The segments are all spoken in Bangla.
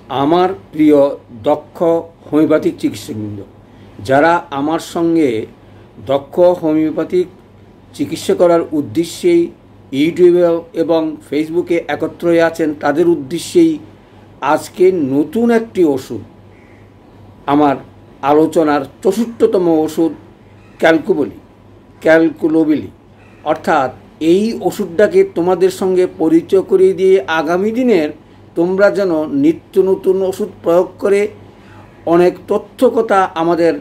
আমার প্রিয় দক্ষ হোমিওপ্যাথিক চিকিৎসকবৃন্দ, যারা আমার সঙ্গে দক্ষ হোমিওপ্যাথিক চিকিৎসা করার উদ্দেশ্যেই ইউটিউবে এবং ফেসবুকে একত্র হয়ে আছেন, তাদের উদ্দেশ্যেই আজকে নতুন একটি ওষুধ, আমার আলোচনার ৪৪তম ওষুধ ক্যালকুলোবিলি। অর্থাৎ এই ওষুধটাকে তোমাদের সঙ্গে পরিচয় করিয়ে দিয়ে আগামী দিনের তোমরা যেন নিত্য নতুন ওষুধ প্রয়োগ করে অনেক তথ্য কথা আমাদের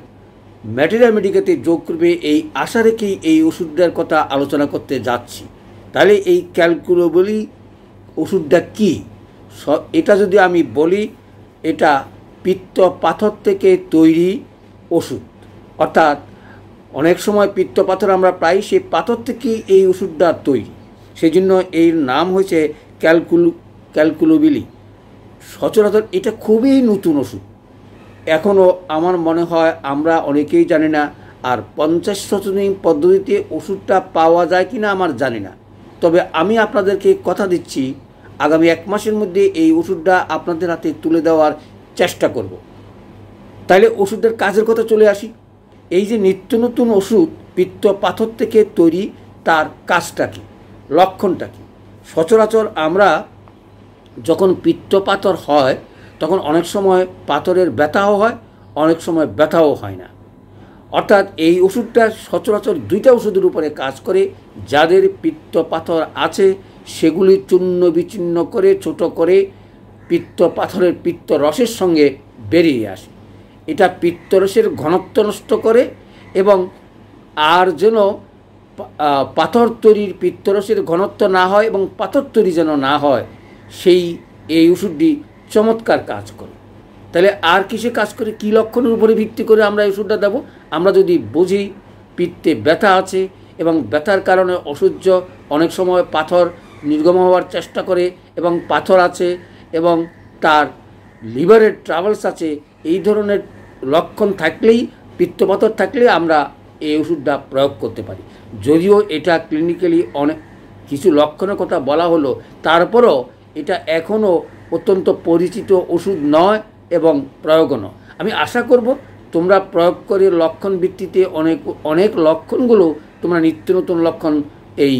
ম্যাটেরিয়াল মেডিকেতে যোগ করবে, এই আশা রেখেই এই ওষুধটার কথা আলোচনা করতে যাচ্ছি। তাহলে এই ক্যালকুলোবিলি ওষুধটা কী, এটা যদি আমি বলি, এটা পিত্ত পাথর থেকে তৈরি ওষুধ। অর্থাৎ অনেক সময় পিত্ত পাথর আমরা পাই, সেই পাথর থেকেই এই ওষুধটা তৈরি, সেই জন্য এর নাম হয়েছে ক্যালকুলোবিলি। সচরাচর এটা খুবই নতুন ওষুধ, এখনও আমার মনে হয় আমরা অনেকেই জানি না। আর 50 শতাংশ পদ্ধতিতে ওষুধটা পাওয়া যায় কি না আমার জানি না, তবে আমি আপনাদেরকে কথা দিচ্ছি আগামী 1 মাসের মধ্যে এই ওষুধটা আপনাদের হাতে তুলে দেওয়ার চেষ্টা করব। তাইলে ওষুধের কাজের কথা চলে আসি। এই যে নিত্য নতুন ওষুধ পিত্ত পাথর থেকে তৈরি, তার কাজটা কী, লক্ষণটা কী? সচরাচর আমরা যখন পিত্ত পাথর হয় তখন অনেক সময় পাথরের ব্যথাও হয়, অনেক সময় ব্যথাও হয় না। অর্থাৎ এই ওষুধটা সচরাচর 2টা ওষুধের উপরে কাজ করে। যাদের পিত্ত পাথর আছে সেগুলি চূর্ণ বিচূর্ণ করে ছোট করে পিত্ত পাথরের পিত্ত রসের সঙ্গে বেরিয়ে আসে। এটা পিত্তরসের ঘনত্ব নষ্ট করে এবং আর যেন পাথর তৈরির পিত্তরসের ঘনত্ব না হয় এবং পাথর তৈরি যেন না হয়, এই ওষুধটি চমৎকার কাজ করে। তাহলে আর কিসে কাজ করে, কী লক্ষণের উপরে ভিত্তি করে আমরা এই ওষুধটা দেবো? আমরা যদি বুঝি পিত্তে ব্যথা আছে এবং ব্যথার কারণে অসহ্য, অনেক সময় পাথর নির্গম হওয়ার চেষ্টা করে এবং পাথর আছে এবং তার লিভারের ট্রাভেলস আছে, এই ধরনের লক্ষণ থাকলেই, পিত্তপাথর থাকলে আমরা এই ওষুধটা প্রয়োগ করতে পারি। যদিও এটা ক্লিনিক্যালি অনেক কিছু লক্ষণের কথা বলা হলো, তারপরও এটা এখনও অত্যন্ত পরিচিত ওষুধ নয় এবং প্রয়োগও নয়। আমি আশা করব তোমরা প্রয়োগ করে লক্ষণ ভিত্তিতে অনেক লক্ষণগুলো তোমরা নিত্য নতুন লক্ষণ এই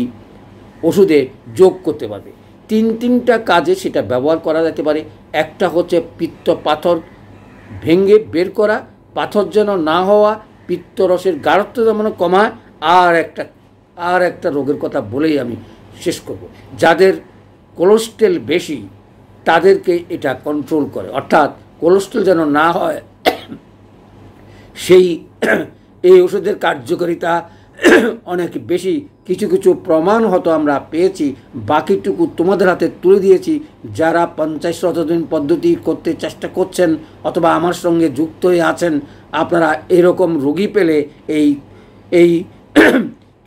ওষুধে যোগ করতে পারবে। 3টা কাজে সেটা ব্যবহার করা যেতে পারে। একটা হচ্ছে পিত্ত পাথর ভেঙে বের করা, পাথর যেন না হওয়া, পিত্তরসের গাঢ়ত্ব যেমন কমায়। আর একটা রোগের কথা বলেই আমি শেষ করব, যাদের কোলেস্ট্রল বেশি তাদেরকে এটা কন্ট্রোল করে। অর্থাৎ কোলেস্ট্রল যেন না হয়, এই ওষুধের কার্যকারিতা অনেক বেশি। কিছু প্রমাণ হয়তো আমরা পেয়েছি, বাকিটুকু তোমাদের হাতে তুলে দিয়েছি। যারা 50 শতাংশ পদ্ধতি করতে চেষ্টা করছেন অথবা আমার সঙ্গে যুক্ত হয়ে আছেন, আপনারা এরকম রোগী পেলে এই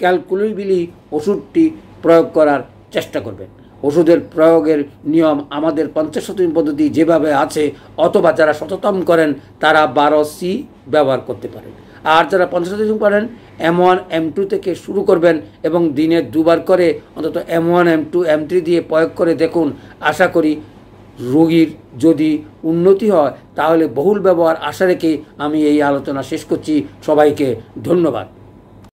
ক্যালকুলোবিলি ওষুধটি প্রয়োগ করার চেষ্টা করবেন। ওষুধের প্রয়োগের নিয়ম আমাদের 50 শতাংশ পদ্ধতি যেভাবে আছে, অথবা যারা সচেতন করেন তারা 12C ব্যবহার করতে পারেন। আর যারা 50% পারেন, M1 M2 থেকে শুরু করবেন এবং দিনে 2 বার করে অন্তত M1 M2 M3 দিয়ে প্রয়োগ করে দেখুন। আশা করি রোগীর যদি উন্নতি হয় তাহলে বহুল ব্যবহার আশা রেখে আমি এই আলোচনা শেষ করছি। সবাইকে ধন্যবাদ।